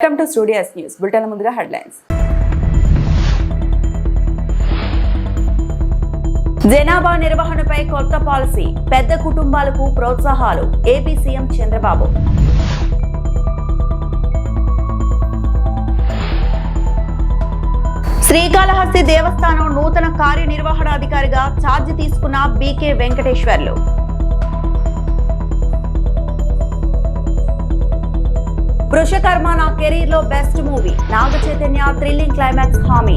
Welcome to studios news bulletin. ముందుగా headlines. జనాభా నిర్వహణపై కొత్త పాలసీ, పెద్ద కుటుంబాలకు ప్రోత్సాహాలు, ఏపీ సీఎం చంద్రబాబు. శ్రీకాళహస్తి దేవస్థానం నూతన కార్యనిర్వహణాధికారిగా ఛార్జ్ తీసుకున్న బీకే వెంకటేశ్వర్లు. వృషకర్మ నా కెరీర్ లో best movie, Naga Chaitanya thrilling climax హామీ.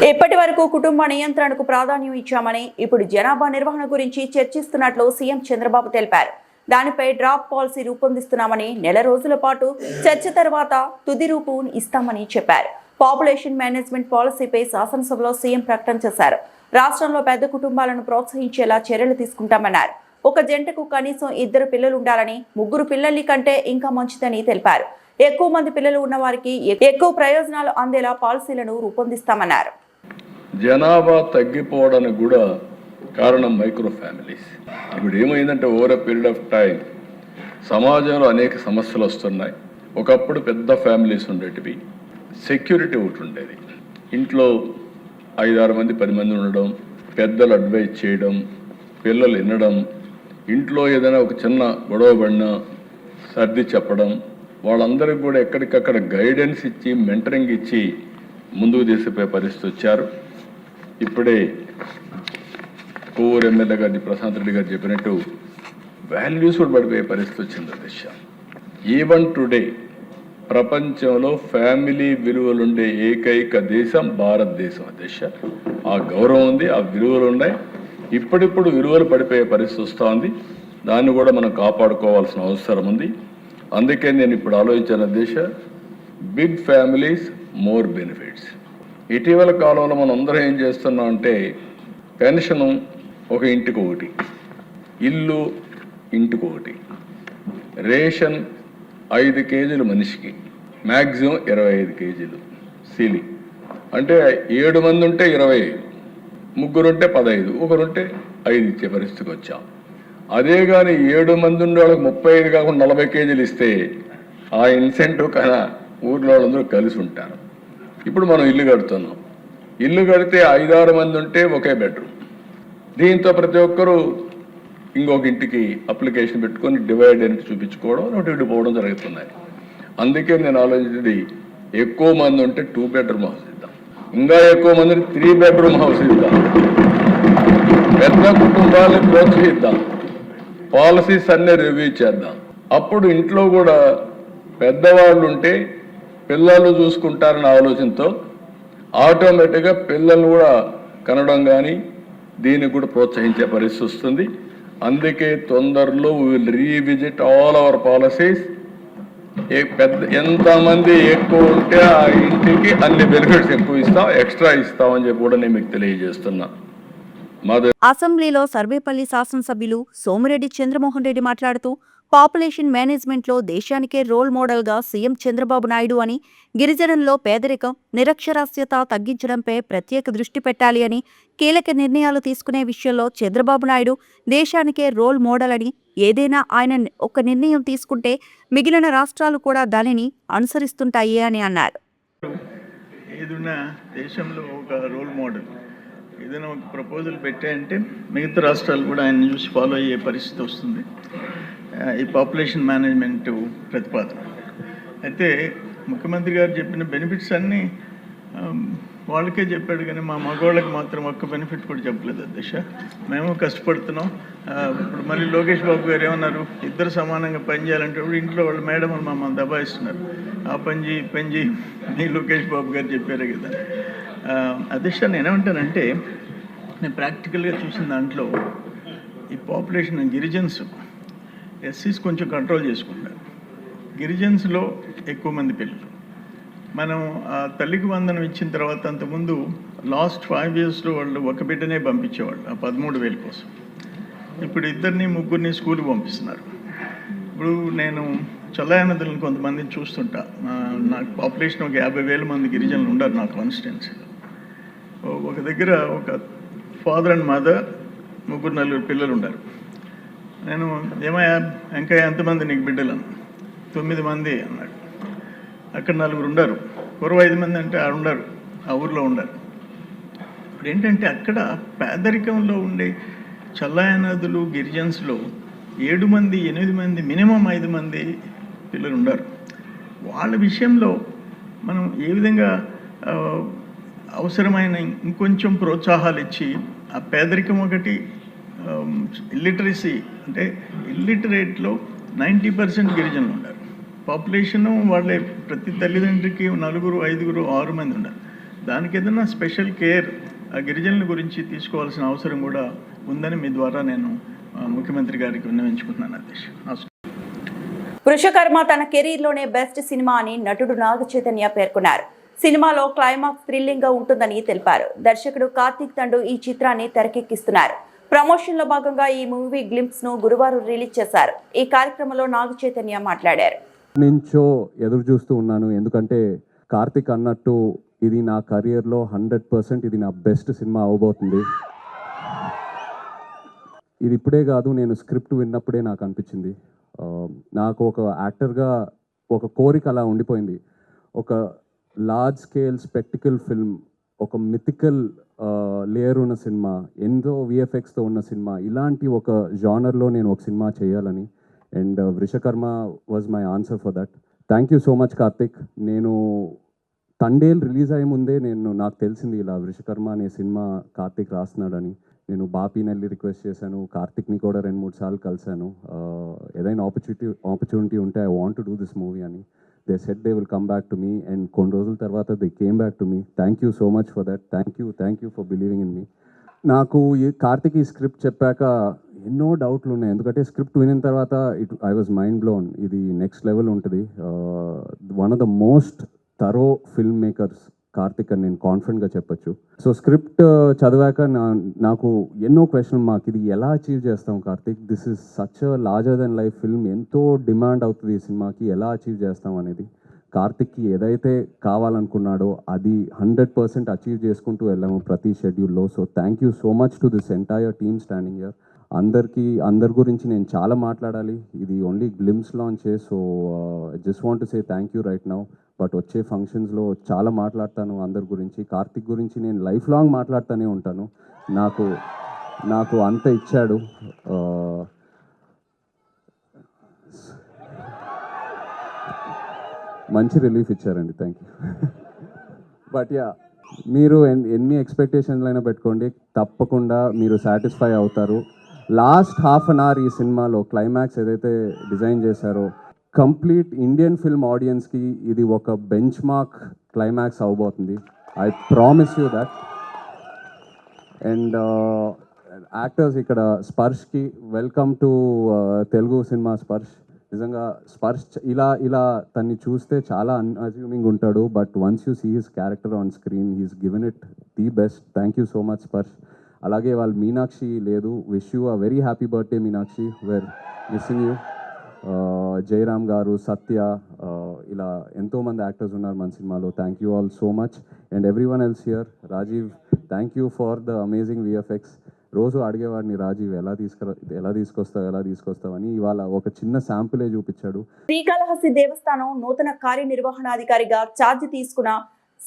ఇప్పటి వరకు కుటుంబ నియంత్రణకు ప్రాధాన్యం ఇచ్చామని, ఇప్పుడు జనాభా నిర్వహణ గురించి చర్చిస్తున్నట్లు సీఎం చంద్రబాబు తెలిపారు. దానిపై డ్రాప్ పాలసీ రూపొందిస్తున్నామని, నెల రోజుల పాటు చర్చ తర్వాత తుది రూపు ఇస్తామని చెప్పారు. పాపులేషన్ మేనేజ్మెంట్ పాలసీపై శాసనసభలో సీఎం ప్రకటన చేశారు. రాష్ట్రంలో పెద్ద కుటుంబాలను ప్రోత్సహించేలా చర్యలు తీసుకుంటామన్నారు. ఒక జంటకు కనీసం 2 పిల్లలు ఉండాలని, 3 పిల్లల కంటే ఇంకా మంచిదని తెలిపారు. ఎక్కువ మంది పిల్లలు ఉన్న వారికి ఎక్కువ ప్రయోజనాలు అందేలా పాలసీలను రూపొందిస్తామన్నారు. జనాభా తగ్గిపోవడానికి కూడా కారణం మైక్రో ఫ్యామిలీస్. ఇప్పుడు ఏమైందంటే over a period of time సమాజంలో అనేక సమస్యలు వస్తున్నాయి. ఒకప్పుడు పెద్ద ఫ్యామిలీస్ ఉండేటివి, సెక్యూరిటీ ఒకటి ఉండేది. ఇంట్లో 5-6 మంది 10 మంది ఉండడం, పెద్దలు అడ్వైజ్ చేయడం, పిల్లలు వినడం, ఇంట్లో ఏదైనా ఒక చిన్న గొడవ పడినా సర్ది చెప్పడం, వాళ్ళందరికీ కూడా ఎక్కడికక్కడ గైడెన్స్ ఇచ్చి మెంటరింగ్ ఇచ్చి ముందుకు తీసుకుపోయే పరిస్థితి వచ్చారు. ఇప్పుడే కోవూరు ఎమ్మెల్యే గారి ప్రశాంత్ రెడ్డి గారు చెప్పినట్టు వాల్యూస్ కూడా పడిపోయే పరిస్థితి వచ్చింది దిశ. ఈవెన్ టుడే ప్రపంచంలో ఫ్యామిలీ విలువలుండే ఏకైక దేశం భారతదేశం. దిశ ఆ గౌరవం ఉంది, ఆ విలువలు ఉన్నాయి. ఇప్పుడిప్పుడు విలువలు పడిపోయే పరిస్థితి వస్తూ ఉంది. దాన్ని కూడా మనం కాపాడుకోవాల్సిన అవసరం ఉంది. అందుకే నేను ఇప్పుడు ఆలోచించిన దిశ, బిగ్ ఫ్యామిలీస్ మోర్ బెనిఫిట్స్. ఇటీవల కాలంలో మనం అందరం ఏం చేస్తున్నాం అంటే, పెన్షను ఒక ఇంటికి ఒకటి, ఇల్లు ఇంటికి ఒకటి, రేషన్ 5 కేజీలు మనిషికి, మ్యాక్సిమం 25 కేజీలు సీలింగ్. అంటే 7 మంది ఉంటే 25, 3 ఉంటే 15, 1 ఉంటే 5 ఇచ్చే పరిస్థితికి వచ్చాం. అదే కానీ 7 మంది ఉండే వాళ్ళకి 35 కాకుండా 40 కేజీలు ఇస్తే ఆ ఇన్సెంటివ్ కన్నా ఊర్లో వాళ్ళందరూ కలిసి ఉంటారు. ఇప్పుడు మనం ఇల్లు కడుతున్నాం. ఇల్లు కడితే 5-6 మంది ఉంటే ఒకే బెడ్రూమ్. దీంతో ప్రతి ఒక్కరూ ఇంకొక ఇంటికి అప్లికేషన్ పెట్టుకొని డివైడ్ అని చూపించుకోవడం, ఒకటి విడిపోవడం జరుగుతున్నాయి. అందుకే నేను ఆలోచించింది, ఎక్కువ మంది ఉంటే 2 బెడ్రూమ్ హౌస్ ఇద్దాం, ఇంకా ఎక్కువ మందిని 3 బెడ్రూమ్ హౌస్ ఇద్దాం, పెద్ద కుటుంబాలను ప్రోత్సహిద్దాం, పాలసీస్ అన్నీ రివ్యూ చేద్దాం. అప్పుడు ఇంట్లో కూడా పెద్దవాళ్ళు ఉంటే పిల్లలు చూసుకుంటారన్న ఆలోచనతో ఆటోమేటిక్గా పిల్లలు కూడా కనడం కానీ దీనికి కూడా ప్రోత్సహించే పరిస్థితి వస్తుంది. అందుకే తొందరలో we will revisit all our policies. ఎంతమంది ఎక్కువ ఉంటే ఆ ఇంటికి అన్ని బెనిఫిట్స్ ఎక్కువ ఇస్తాం, ఎక్స్ట్రా ఇస్తామని చెప్పి కూడా నేను మీకు తెలియజేస్తున్నా. అసెంబ్లీలో సర్వేపల్లి శాసనసభ్యులు సోమిరెడ్డి చంద్రమోహన్ రెడ్డి మాట్లాడుతూ, పాపులేషన్ మేనేజ్మెంట్లో దేశానికే రోల్ మోడల్గా సీఎం చంద్రబాబు నాయుడు అని, గిరిజనుల్లో పేదరికం, నిరక్షరాస్యత తగ్గించడంపై ప్రత్యేక దృష్టి పెట్టాలి అని, కీలక నిర్ణయాలు తీసుకునే విషయంలో చంద్రబాబు నాయుడు దేశానికే రోల్ మోడల్ అని, ఏదైనా ఆయన ఒక నిర్ణయం తీసుకుంటే మిగిలిన రాష్ట్రాలు కూడా దానిని అనుసరిస్తుంటాయి అని అన్నారు. ఏదైనా దేశంలో ఒక రోల్ మోడల్, ఏదైనా ఒక ప్రపోజల్ పెట్టాయంటే మిగతా రాష్ట్రాలు కూడా ఆయన చూసి ఫాలో అయ్యే పరిస్థితి వస్తుంది. ఈ పాపులేషన్ మేనేజ్మెంట్ ప్రతిపాదన అయితే ముఖ్యమంత్రి గారు చెప్పిన బెనిఫిట్స్ అన్నీ వాళ్ళకే చెప్పాడు, కానీ మా మగవాళ్ళకి మాత్రం ఒక్క బెనిఫిట్ కూడా చెప్పలేదు అధ్యక్ష. మేము కష్టపడుతున్నాం. ఇప్పుడు మళ్ళీ లోకేష్ బాబు గారు ఏమన్నారు, ఇద్దరు సమానంగా పనిచేయాలంటే ఇంట్లో వాళ్ళు మేడం మమ్మల్ని దబాయిస్తున్నారు, ఆ పని చేయి లోకేష్ బాబు గారు చెప్పారు కదా అధ్యక్ష. నేనేమంటానంటే, నేను ప్రాక్టికల్గా చూసిన దాంట్లో ఈ పాపులేషన్ గిరిజన్స్, ఎస్సీస్ కొంచెం కంట్రోల్ చేసుకుంటారు. గిరిజన్స్లో ఎక్కువ మంది పిల్లలు. మనం ఆ తల్లికి వందనం ఇచ్చిన తర్వాత అంతకుముందు లాస్ట్ 5 yearsలో వాళ్ళు ఒక బిడ్డనే పంపించేవాళ్ళు ఆ 13,000 కోసం. ఇప్పుడు 2, 3 స్కూల్కి పంపిస్తున్నారు. ఇప్పుడు నేను చల్లాయనదులను కొంతమందిని చూస్తుంటా. నాకు పాపులేషన్ ఒక 50,000 మంది గిరిజనులు ఉండరు నా కాన్స్టిట్యున్సీలో. ఒక దగ్గర ఒక ఫాదర్ అండ్ మదర్ 3-4 పిల్లలు ఉన్నారు. నేను ఏమయ్యా వెంకయ్య ఎంతమంది నీకు బిడ్డలను 9 మంది అన్నాడు. అక్కడ 4 ఉండరు, పూర్వ 5 మంది అంటే ఆడ ఉండరు, ఆ ఊర్లో ఉండరు. ఇప్పుడు ఏంటంటే అక్కడ పేదరికంలో ఉండే చల్లాయనదులు గిరిజన్స్లో 7 మంది 8 మంది మినిమం 5 మంది పిల్లలు ఉండరు. వాళ్ళ విషయంలో మనం ఏ విధంగా అవసరమైన ఇంకొంచెం ప్రోత్సాహాలు ఇచ్చి ఆ పేదరికం ఒకటి, ఇల్లిటరసీ అంటే ఇల్లిటరేట్లో 90% గిరిజనులు ఉన్నారు. పాపులేషను వాళ్ళే, ప్రతి తల్లిదండ్రికి 4, 5, 6 మంది ఉన్నారు. దానికి ఏదైనా స్పెషల్ కేర్ ఆ గిరిజనుల గురించి తీసుకోవాల్సిన అవసరం కూడా ఉందని మీ ద్వారా నేను ముఖ్యమంత్రి గారికి విన్నవించుకుంటున్నాను. అధ్యక్ష, వృషకర్మ తన కెరీర్లోనే బెస్ట్ సినిమా అని నటుడు నాగ చైతన్య పేర్కొన్నారు. సినిమాలో క్లైమాక్స్ థ్రిల్లింగ్ గా ఉంటుందని తెలిపారు. దర్శకుడు కార్తీక్ తండు ఈ చిత్రాన్ని తెరకెక్కిస్తున్నారు. ప్రమోషన్ లో భాగంగా ఈ మూవీ గ్లింప్స్ ను గురువారం రిలీజ్ చేశారు. ఈ కార్యక్రమంలో నాగ చైతన్య మాట్లాడారు. నుంచో ఎదురు చూస్తూ ఉన్నాను, ఎందుకంటే కార్తీక్ అన్నట్టు ఇది నా కెరియర్లో 100% ఇది నా బెస్ట్ సినిమా అవబోతుంది. ఇది ఇప్పుడే కాదు, నేను స్క్రిప్ట్ విన్నప్పుడే నాకు అనిపించింది. నాకు ఒక యాక్టర్గా ఒక కోరిక అలా ఉండిపోయింది. ఒక లార్జ్ స్కేల్ స్పెక్టికల్ ఫిల్మ్, ఒక మిథికల్ లేయర్ ఉన్న సినిమా, ఎంతో విఎఫ్ఎక్స్తో ఉన్న సినిమా, ఇలాంటి ఒక జానర్లో నేను ఒక సినిమా చేయాలని. And Vrushakarma was my answer for that. Thank you so much Karthik. నేను తండేల్ రిలీజ్ అయ్యే ముందే నాకు తెలిసింది ఇలా వృషకర్మ అనే సినిమా కార్తిక్ రాస్తున్నాడని. నేను బాపీనెల్లి రిక్వెస్ట్ చేశాను, కార్తిక్ని కూడా 2-3 సార్లు కలిశాను. ఏదైనా ఆపర్చునిటీ ఉంటే I want to do this movie అని. They said they will come back to me, and కొన్ని రోజుల తర్వాత they came back to me. Thank you so much for that. Thank you for believing in me. నాకు ఈ కార్తిక్ ఈ script చెప్పాక ఎన్నో డౌట్లు ఉన్నాయి, ఎందుకంటే స్క్రిప్ట్ వినిన తర్వాత ఐ వాజ్ మైండ్ బ్లోన్. ఇది నెక్స్ట్ లెవెల్ ఉంటుంది. One of the most thorough film makers Karthik అని నేను కాన్ఫిడెంట్గా చెప్పొచ్చు. సో స్క్రిప్ట్ చదివాక నాకు ఎన్నో క్వశ్చన్ మార్క్, ఇది ఎలా అచీవ్ చేస్తాం Karthik, this is such a larger than life film, ఎంతో డిమాండ్ అవుతుంది ఈ సినిమాకి, ఎలా అచీవ్ చేస్తాం అనేది. కార్తిక్కి ఏదైతే కావాలనుకున్నాడో అది 100% అచీవ్ చేసుకుంటూ వెళ్ళాము ప్రతి షెడ్యూల్లో. So thank you so much to this entire team standing here. అందరి గురించి నేను చాలా మాట్లాడాలి, ఇది ఓన్లీ గ్లిమ్స్ లాంచే. So just want to say thank you right now. But వచ్చే ఫంక్షన్స్లో చాలా మాట్లాడతాను అందరి గురించి. కార్తిక్ గురించి నేను లైఫ్ లాంగ్ మాట్లాడుతూనే ఉంటాను. నాకు అంత ఇచ్చాడు. మంచి రిలీఫ్ ఇచ్చారండి, థ్యాంక్ యూ. బట్ యా, మీరు ఎన్ని ఎక్స్పెక్టేషన్లు అయినా పెట్టుకోండి, తప్పకుండా మీరు సాటిస్ఫై అవుతారు. లాస్ట్ హాఫ్ అన్ అవర్ ఈ సినిమాలో క్లైమాక్స్ ఏదైతే డిజైన్ చేశారో, కంప్లీట్ ఇండియన్ ఫిల్మ్ ఆడియన్స్కి ఇది ఒక బెంచ్ మార్క్ క్లైమాక్స్ అవబోతుంది. I promise you that. And actors ఇక్కడ స్పర్శ్కి వెల్కమ్ టు తెలుగు సినిమా. నిజంగా స్పర్శ్ ఇలా తన్ని చూస్తే చాలా అన్అజ్యూమింగ్ ఉంటాడు, but once you see his character on screen he's given it the best. Thank you so much Sparsh. అలాగే వాళ్ళు మీనాక్షి లేదు, wish you a very happy birthday Meenakshi, we're missing you. Jayaram garu, Satya, ఇలా ఎంతోమంది యాక్టర్స్ ఉన్నారు మన సినిమాలో. Thank you all so much. And everyone else here. Rajeev, thank you for the amazing VFX. రోజు అడిగేవాడిని, రాజీవ్ ఎలా తీసుకొస్తావు అని. ఇవాళ ఒక చిన్న శాంపులే చూపించాడు. శ్రీకాళహస్తి దేవస్థానం నూతన కార్యనిర్వహణాధికారిగా ఛార్జ్ తీసుకున్న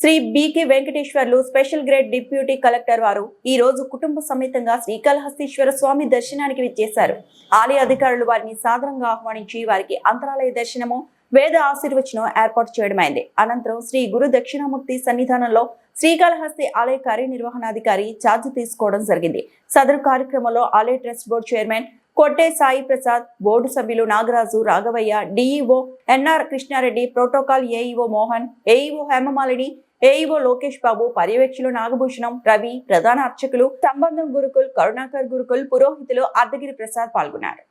Shri BK Venkateswarlu special grade deputy collector వారు ఈ రోజు కుటుంబ సమేతంగా శ్రీకాళహస్తీశ్వర స్వామి దర్శనానికి విచ్చేశారు. ఆలయ అధికారులు వారిని సాదరంగా ఆహ్వానించి వారికి అంతరాలయ దర్శనము, వేద ఆశీర్వచనం ఏర్పాటు చేయడమైంది. అనంతరం శ్రీ గురు దక్షిణామూర్తి సన్నిధానంలో శ్రీకాళహస్తి ఆలయ కార్యనిర్వహణాధికారి ఛార్జ్ తీసుకోవడం జరిగింది. సదరు కార్యక్రమంలో ఆలయ ట్రస్ట్ బోర్డు చైర్మన్ కొట్టే సాయి ప్రసాద్, బోర్డు సభ్యులు Nagaraju, Raghavaiah, DEO NR Krishna Reddy, protocol AEO Mohan, AEO Hemamalini, AEO Lokesh Babu, పర్యవేక్షకులు నాగభూషణం, రవి, ప్రధాన అర్చకులు సంబంధం గురుకుల్, కరుణాకర్ గురుకుల్, పురోహితులు అర్ధగిరి ప్రసాద్ పాల్గొన్నారు.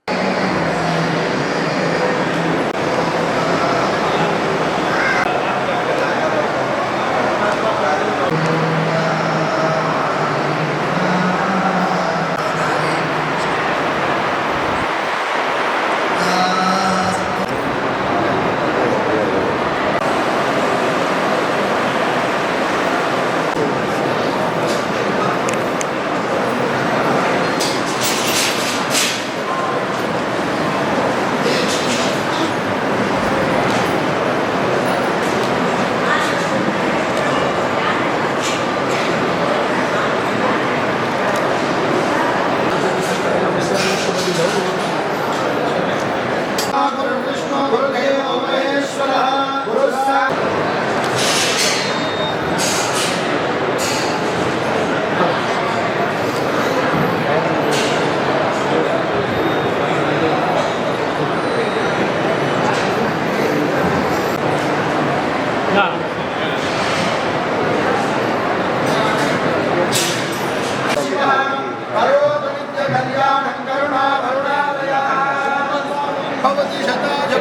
भवति शताय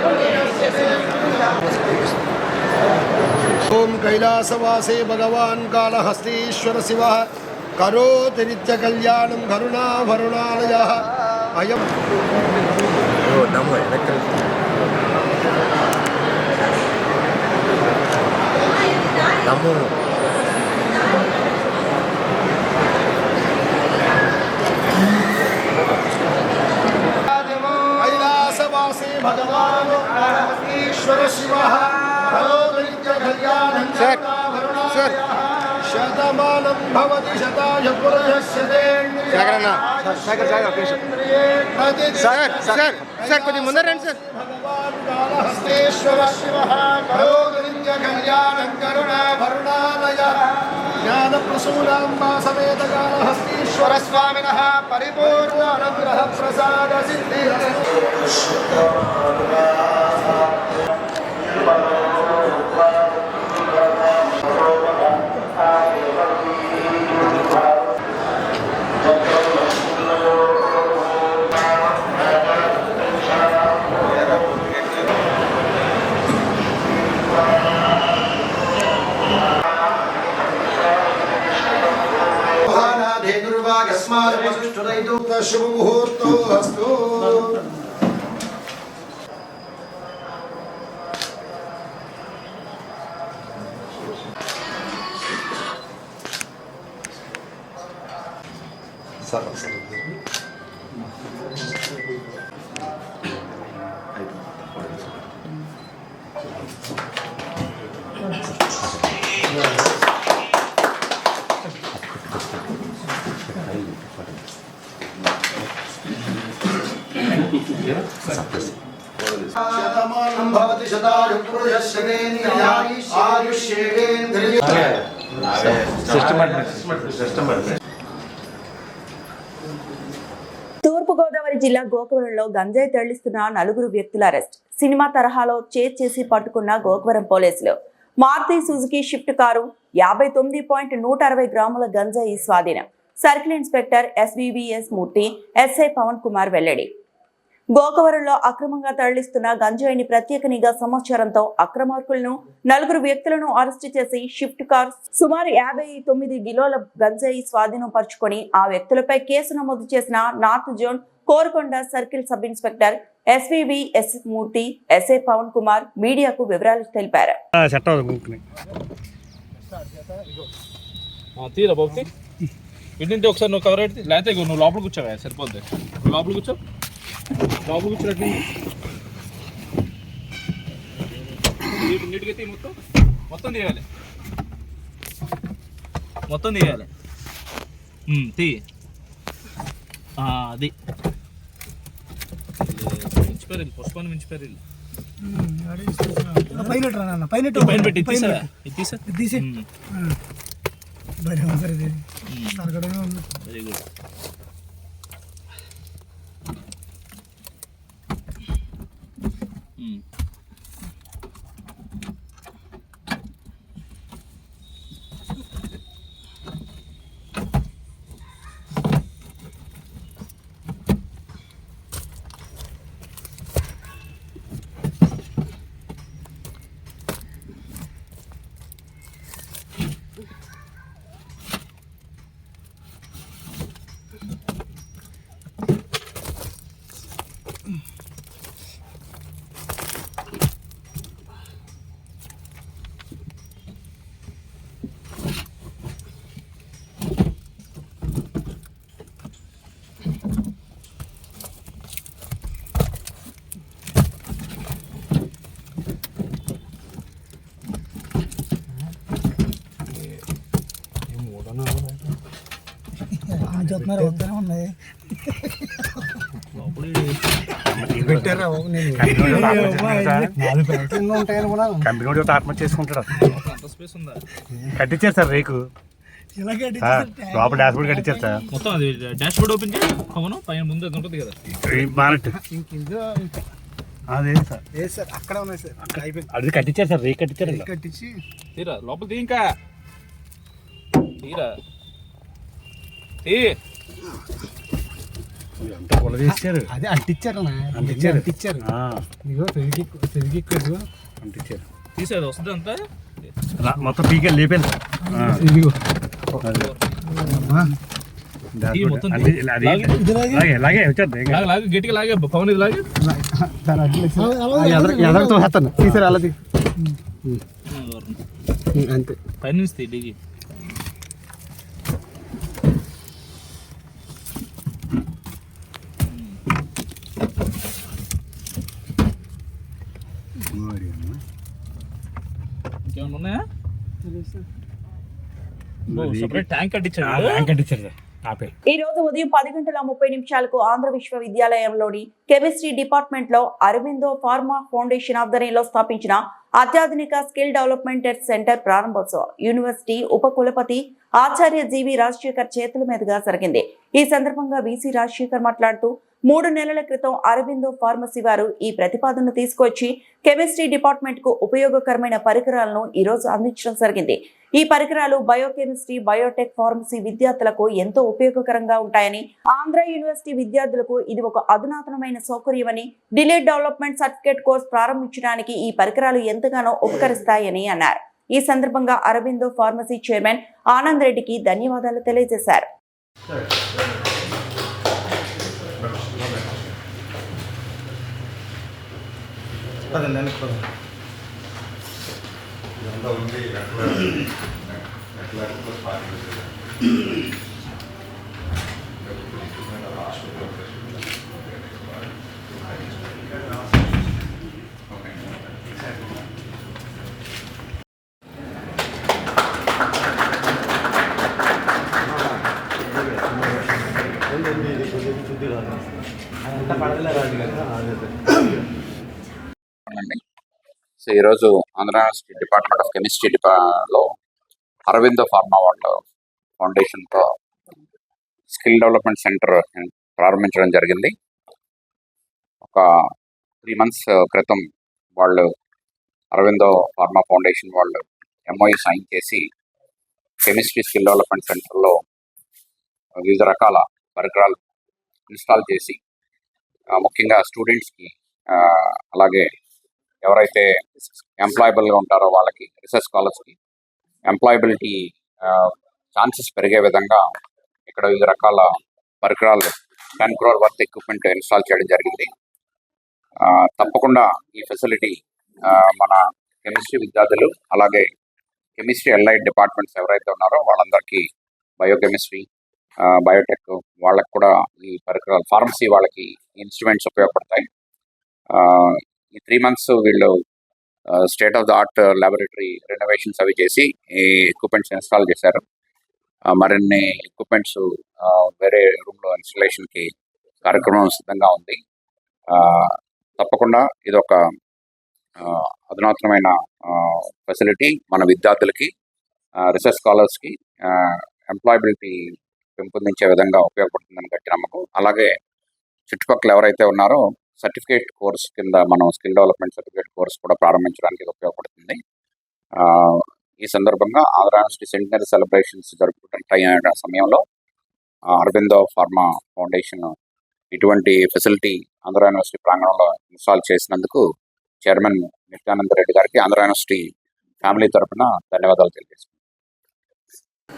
ओम कैलासवासे भगवान् कालहस्तीश्वर शिवः करोति नित्यकल्याणं करुणावरुणालयः अयं कैलासवासे भगवान् कालहस्तीश्वर शिवः करोति नित्यकल्याणं करुणावरुणालयः शतमानं भवति शताय पुरुषस्य సార్ కొద్దిగా ముందర రండి సార్. भगवान् कालहस्तीश्वर शिवः करोति नित्यकल्याणं करुणावरुणालयः ज्ञानप्रसूनाम्बा समेत कालहस्तीश्वर स्वामिनः परिपूर्ण अनुग्रह प्रसाद सिद्धिरस्तु। शुभ मुहूर्तो अस्तु। शतमानं भवति शताय पुरुषस्य आयुष्येवेन्द्रिय తూర్పుగోదావరి జిల్లా గోకవరంలో గంజాయి తరలిస్తున్న 4 వ్యక్తుల అరెస్ట్. సినిమా తరహాలో చేసి పట్టుకున్న గోకవరం పోలీసులు. మారుతి సుజుకి షిఫ్ట్ కారు 59.160 గ్రాముల గంజాయి స్వాధీనం. Circle inspector SVVS Murthy, SI Pavan Kumar వెల్లడి. గోకవరంలో అక్రమంగా తరలిస్తున్న గంజాయిని ప్రత్యేక నిఘా సమాచారంతో అక్రమార్కులను 4 వ్యక్తులను అరెస్టు చేసి షిఫ్ట్ కార్ సుమారు 59 కిలోల గంజాయి స్వాధీనం పరుచుకొని ఆ వ్యక్తులపై కేసు నమోదు చేసిన north zone Korukonda circle sub inspector SVVS Murthy, SI Pavan Kumar మీడియాకు వివరాలు తెలిపారు. తీరా బాబు ఇంటి ఒకసారి నువ్వు కవర్ అయితే లేకపోతే నువ్వు లోపల కూర్చోవా సరిపోద్ది. లోపల కూర్చో, లోపల కూర్చోట్టు నీట్గా తీ, మొత్తం తీయాలి, మొత్తం తీయాలి. తీ అది మించిపోయారు, పుష్పాన్ని మించిపోయారు. పైన పెట్టి తీసా వెరీ గుడ్. చెప్తున్నారు వద్దనే ఉన్నాయి కంపెనీ ఆత్మహత్య చేసుకుంటాడు. కట్టించారు సార్ రేకు, లోపల డాష్ బోర్డ్ కట్టించారు సార్. మొత్తం అది డాష్ బోర్డ్ ఓపెన్ చేసి అవును పైన ముందు అది ఉంటుంది కదా బానట్ అదే సార్. ఏ సార్ అక్కడ ఉన్నాయి సార్, అయిపోయింది. అది కట్టించారు సార్, రేకు కట్టించారు. కట్టించి తీరా లోపల తీ, ఇంకా తీరా అంతా కొల చేశారు, అదే అంటించారు అంటించారు. అంటించారు ఇదిగో ఫెవికిక్ అంటించారు. తీసేది వస్తుంది అంతా మొత్తం పీకే లేపాను. ఇదిగో మొత్తం అలాగే వచ్చేది. లాగే గట్టిగా లాగే పవన్ ఇది లాగే ఎదరితో వేస్తాను తీసారు అలా అంతే పైన నుంచి డిగి ఇంకేమన్నా ఉన్నాయా? సపరేట్ ట్యాంక్ కట్టించాడు. అంటించారు ఆపే. ఈ రోజు ఉదయం 10:30 ఆంధ్ర విశ్వవిద్యాలయంలోని కెమిస్ట్రీ డిపార్ట్మెంట్ లో అరవిందో ఫార్మా ఫౌండేషన్ ఆధ్వర్యంలో స్థాపించిన అత్యాధునిక స్కిల్ డెవలప్మెంట్ సెంటర్ ప్రారంభోత్సవం యూనివర్సిటీ ఉపకులపతి ఆచార్య జీవి రాజశేఖర్ చేతుల మీదుగా జరిగింది. ఈ సందర్భంగా వీసీ రాజశేఖర్ మాట్లాడుతూ 3 నెలల క్రితం అరవిందో ఫార్మసీ వారు ఈ ప్రతిపాదనను తీసుకొచ్చి కెమిస్ట్రీ డిపార్ట్మెంట్ కు ఉపయోగకరమైన పరికరాలను ఈ రోజు అందించడం జరిగింది. ఈ పరికరాలు బయోకెమిస్ట్రీ, బయోటెక్, ఫార్మసీ విద్యార్థులకు ఎంతో ఉపయోగకరంగా ఉంటాయని, ఆంధ్ర యూనివర్సిటీ విద్యార్థులకు ఇది ఒక అధునాతనమైన సౌకర్యమని, డిలేడ్ డెవలప్మెంట్ సర్టిఫికేట్ కోర్స్ ప్రారంభించడానికి ఈ పరికరాలు ఎంతగానో ఉపకరిస్తాయని అన్నారు. ఈ సందర్భంగా అరవిందో ఫార్మసీ చైర్మన్ ఆనంద్ రెడ్డికి ధన్యవాదాలు తెలియజేశారు. సో ఈరోజు Andhra university department of chemistry లో అరవిందో ఫార్మా వాళ్ళు ఫౌండేషన్తో స్కిల్ డెవలప్మెంట్ సెంటర్ ప్రారంభించడం జరిగింది. ఒక 3 months క్రితం వాళ్ళు అరవిందో ఫార్మా ఫౌండేషన్ వాళ్ళు MOU సైన్ చేసి కెమిస్ట్రీ స్కిల్ డెవలప్మెంట్ సెంటర్లో వివిధ రకాల పరికరాలు ఇన్స్టాల్ చేసి ముఖ్యంగా స్టూడెంట్స్కి అలాగే ఎవరైతే ఎంప్లాయబుల్గా ఉంటారో వాళ్ళకి, రీసెర్చ్ స్కాలర్స్కి ఎంప్లాయబిలిటీ ఛాన్సెస్ పెరిగే విధంగా ఇక్కడ వివిధ రకాల పరికరాలు 10 crore వర్త్ ఎక్విప్మెంట్ ఇన్స్టాల్ చేయడం జరిగింది. తప్పకుండా ఈ ఫెసిలిటీ మన కెమిస్ట్రీ విద్యార్థులు అలాగే కెమిస్ట్రీ అలైడ్ డిపార్ట్మెంట్స్ ఎవరైతే ఉన్నారో వాళ్ళందరికీ, బయోకెమిస్ట్రీ, బయోటెక్ వాళ్ళకి కూడా ఈ పరికరాలు, ఫార్మసీ వాళ్ళకి ఇన్స్ట్రుమెంట్స్ ఉపయోగపడతాయి. ఈ 3 months వీళ్ళు state of the art laboratory renovations అవి చేసి ఈ ఎక్విప్మెంట్స్ ఇన్స్టాల్ చేశారు. మరిన్ని ఎక్విప్మెంట్స్ వేరే రూమ్లో ఇన్స్టలేషన్కి కార్యక్రమం సిద్ధంగా ఉంది. తప్పకుండా ఇది ఒక అధునాతనమైన ఫెసిలిటీ మన విద్యార్థులకి, రీసెర్చ్ స్కాలర్స్కి ఎంప్లాయబిలిటీ పెంపొందించే విధంగా ఉపయోగపడుతుందని గట్టి నమ్మకం. అలాగే చుట్టుపక్కల ఎవరైతే ఉన్నారో సర్టిఫికేట్ కోర్స్ కింద మనం స్కిల్ డెవలప్మెంట్ సర్టిఫికేట్ కోర్స్ కూడా ప్రారంభించడానికి ఇది ఉపయోగపడుతుంది. ఈ సందర్భంగా ఆంధ్ర యూనివర్సిటీ సెంటనరీ సెలబ్రేషన్స్ జరుపుకుంటున్న సమయంలో అరవిందో ఫార్మా ఫౌండేషన్ ఇటువంటి ఫెసిలిటీ ఆంధ్ర యూనివర్సిటీ ప్రాంగణంలో ఇన్స్టాల్ చేసినందుకు చైర్మన్ నిత్యానంద రెడ్డి గారికి ఆంధ్ర యూనివర్సిటీ ఫ్యామిలీ తరఫున ధన్యవాదాలు తెలియజేస్తున్నాను.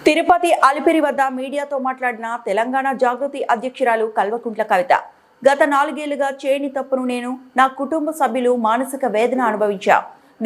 తిరుపతి అలిపిరి వద్ద మీడియాతో మాట్లాడిన తెలంగాణ జాగృతి అధ్యక్షురాలు కల్వకుంట్ల కవిత, గత 4 ఏళ్లుగా చేయని తప్పును నేను, నా కుటుంబ సభ్యులు మానసిక వేదన అనుభవించా.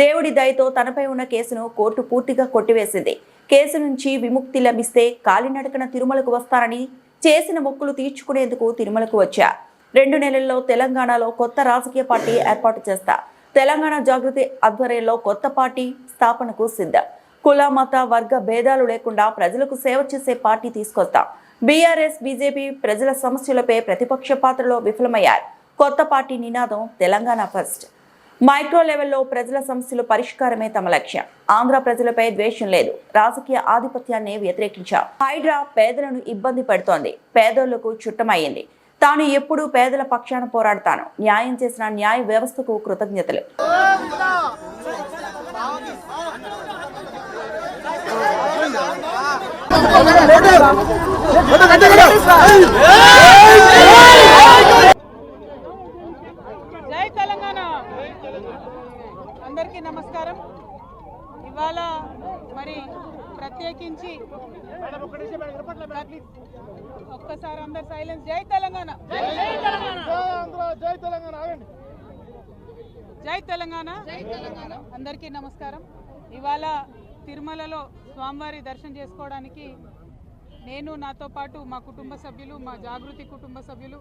దేవుడి దయతో తనపై ఉన్న కేసును కోర్టు పూర్తిగా కొట్టివేసింది. కేసు నుంచి విముక్తి లభిస్తే కాలినడకన తిరుమలకు వస్తానని చేసిన మొక్కులు తీర్చుకునేందుకు తిరుమలకు వచ్చా. 2 నెలల్లో తెలంగాణలో కొత్త రాజకీయ పార్టీ ఏర్పాటు చేస్తా. తెలంగాణ జాగృతి ఆధ్వర్యంలో కొత్త పార్టీ స్థాపనకు సిద్ధం. కుల, మత, వర్గ భేదాలు లేకుండా ప్రజలకు సేవ చేసే పార్టీ తీసుకొస్తా. బీఆర్ఎస్, బీజేపీ ప్రజల సమస్యలపై ప్రతిపక్ష పాత్రలో విఫలమయ్యారు. కొత్త పార్టీ నినాదం తెలంగాణ ఫస్ట్. మైక్రో లెవెల్లో ప్రజల సమస్యల పరిష్కారమే తమ లక్ష్యం. ఆంధ్ర ప్రజలపై ద్వేషం లేదు, రాజకీయ ఆధిపత్యాన్ని వ్యతిరేకించాం. హైడ్రా పేదలను ఇబ్బంది పెడుతోంది, పేదోళ్లకు చుట్టమయ్యింది. తాను ఎప్పుడూ పేదల పక్షాన పోరాడతాను. న్యాయం చేసిన న్యాయ వ్యవస్థకు కృతజ్ఞతలు. Hey! జై తెలంగాణ. అందరికీ నమస్కారం. ఇవాళ మరి ప్రత్యేకించి ఒక్కసారి అందరు సైలెన్స్. జై తెలంగాణ, జై తెలంగాణ. అందరికీ నమస్కారం. ఇవాళ తిరుమలలో స్వామివారి దర్శనం చేసుకోవడానికి నేను, నాతో పాటు మా కుటుంబ సభ్యులు, మా జాగృతి కుటుంబ సభ్యులు,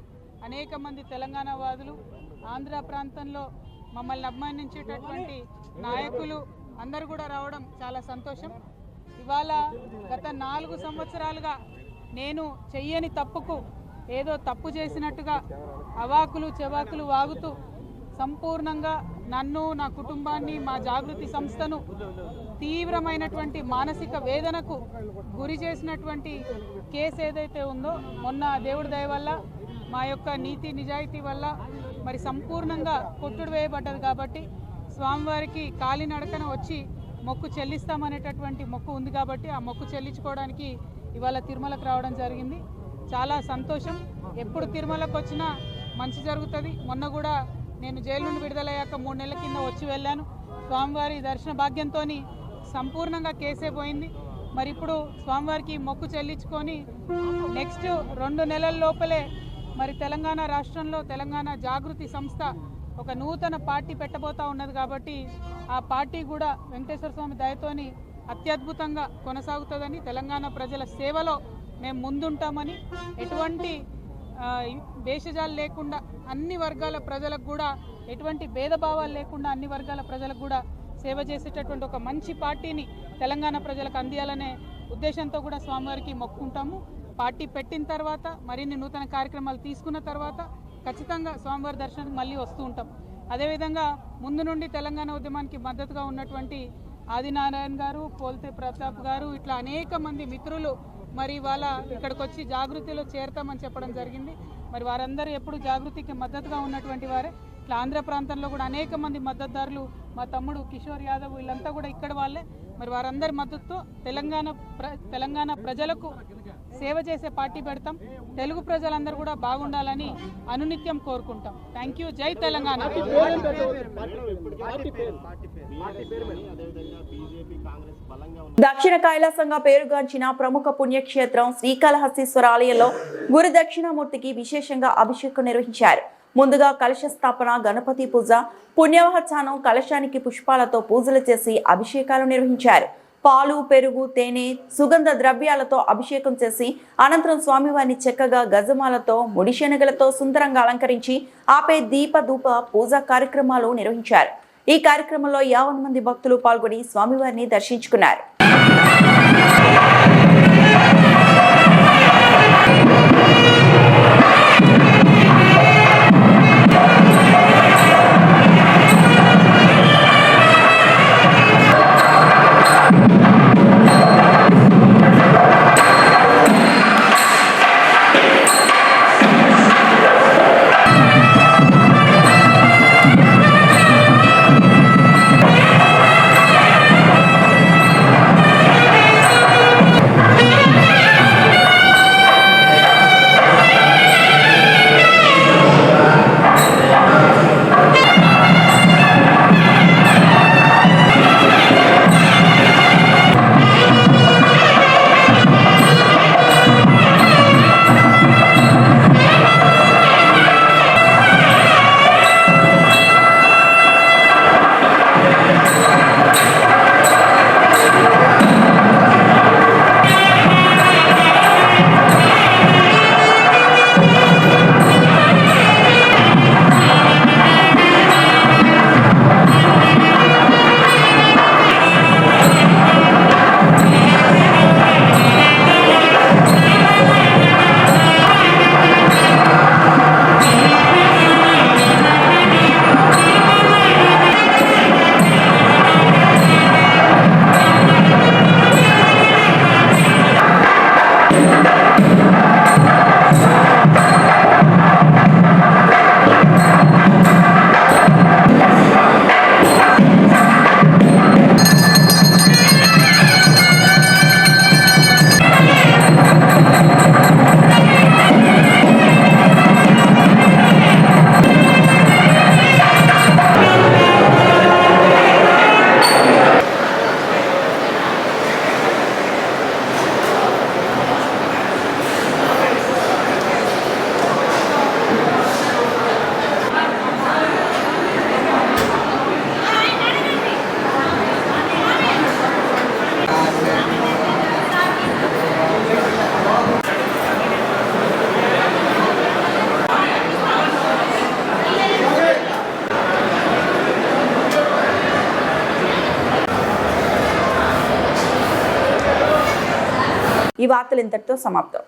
అనేక మంది తెలంగాణ వాదులు, ఆంధ్ర ప్రాంతంలో మమ్మల్ని అభిమానించేటటువంటి నాయకులు అందరూ కూడా రావడం చాలా సంతోషం. ఇవాళ గత 4 సంవత్సరాలుగా నేను చెయ్యని తప్పుకు ఏదో తప్పు చేసినట్టుగా అవాకులు చెవాకులు వాగుతూ సంపూర్ణంగా నన్ను, నా కుటుంబాన్ని, మా జాగృతి సంస్థను తీవ్రమైనటువంటి మానసిక వేదనకు గురి చేసినటువంటి కేసు ఏదైతే ఉందో, మొన్న దేవుడి దయ వల్ల, మా యొక్క నీతి నిజాయితీ వల్ల మరి సంపూర్ణంగా కొట్టుడు వేయబడ్డది. కాబట్టి స్వామివారికి కాలినడకన వచ్చి మొక్కు చెల్లిస్తామనేటటువంటి మొక్కు ఉంది. కాబట్టి ఆ మొక్కు చెల్లించుకోవడానికి ఇవాళ తిరుమలకు రావడం జరిగింది. చాలా సంతోషం. ఎప్పుడు తిరుమలకు వచ్చినా మంచి జరుగుతుంది. మొన్న కూడా నేను జైలు నుండి విడుదలయ్యాక 3 నెలల కింద వచ్చి వెళ్ళాను. స్వామివారి దర్శన భాగ్యంతో సంపూర్ణంగా కేసే పోయింది. మరి ఇప్పుడు స్వామివారికి మొక్కు చెల్లించుకొని నెక్స్ట్ 2 నెలల లోపలే మరి తెలంగాణ రాష్ట్రంలో తెలంగాణ జాగృతి సంస్థ ఒక నూతన పార్టీ పెట్టబోతా ఉన్నది. కాబట్టి ఆ పార్టీ కూడా వెంకటేశ్వర స్వామి దయతోని అత్యద్భుతంగా కొనసాగుతుందని, తెలంగాణ ప్రజల సేవలో మేము ముందుంటామని, ఎటువంటి భేషజాలు లేకుండా అన్ని వర్గాల ప్రజలకు కూడా, ఎటువంటి భేదభావాలు లేకుండా అన్ని వర్గాల ప్రజలకు కూడా సేవ చేసేటటువంటి ఒక మంచి పార్టీని తెలంగాణ ప్రజలకు అందియాలనే ఉద్దేశంతో కూడా స్వామివారికి మొక్కుంటాము. పార్టీ పెట్టిన తర్వాత, మరిన్ని నూతన కార్యక్రమాలు తీసుకున్న తర్వాత ఖచ్చితంగా స్వామివారి దర్శనానికి మళ్ళీ వస్తూ ఉంటాం. అదేవిధంగా ముందు నుండి తెలంగాణ ఉద్యమానికి మద్దతుగా ఉన్నటువంటి ఆదినారాయణ గారు, పోల్తే ప్రతాప్ గారు, ఇట్లా అనేక మంది మిత్రులు మరి వాళ్ళ ఇక్కడికి వచ్చి జాగృతిలో చేరతామని చెప్పడం జరిగింది. మరి వారందరూ ఎప్పుడు జాగృతికి మద్దతుగా ఉన్నటువంటి వారే. ఇట్లా ఆంధ్ర ప్రాంతంలో కూడా అనేక మంది మద్దతుదారులు, మా తమ్ముడు కిషోర్ యాదవ్, వీళ్ళంతా కూడా ఇక్కడ వాళ్ళే. మరి వారందరి మద్దతుతో తెలంగాణ ప్రజలకు సేవ చేసే పార్టీ పెడతాం. తెలుగు ప్రజలందరూ కూడా బాగుండాలని అనునిత్యం కోరుకుంటాం. Thank you. జై తెలంగాణ. దక్షిణ కైలాసంగా పేరుగాంచిన ప్రముఖ పుణ్యక్షేత్రం శ్రీకాళహస్తీశ్వర ఆలయంలో గురు దక్షిణామూర్తికి విశేషంగా అభిషేకం నిర్వహించారు. ముందుగా కలశ స్థాపన, గణపతి పూజ, పుణ్యవహచానం, కలశానికి పుష్పాలతో పూజలు చేసి అభిషేకాలు నిర్వహించారు. పాలు, పెరుగు, తేనె, సుగంధ ద్రవ్యాలతో అభిషేకం చేసి అనంతరం స్వామివారిని చక్కగా గజమాలతో, ముడిశనగలతో సుందరంగా అలంకరించి ఆపై దీప ధూప పూజా కార్యక్రమాలు నిర్వహించారు. ఈ కార్యక్రమంలో 50 మంది భక్తులు పాల్గొని స్వామివారిని దర్శించుకున్నారు. ఈ వార్తలు ఇంతటితో సమాప్తం.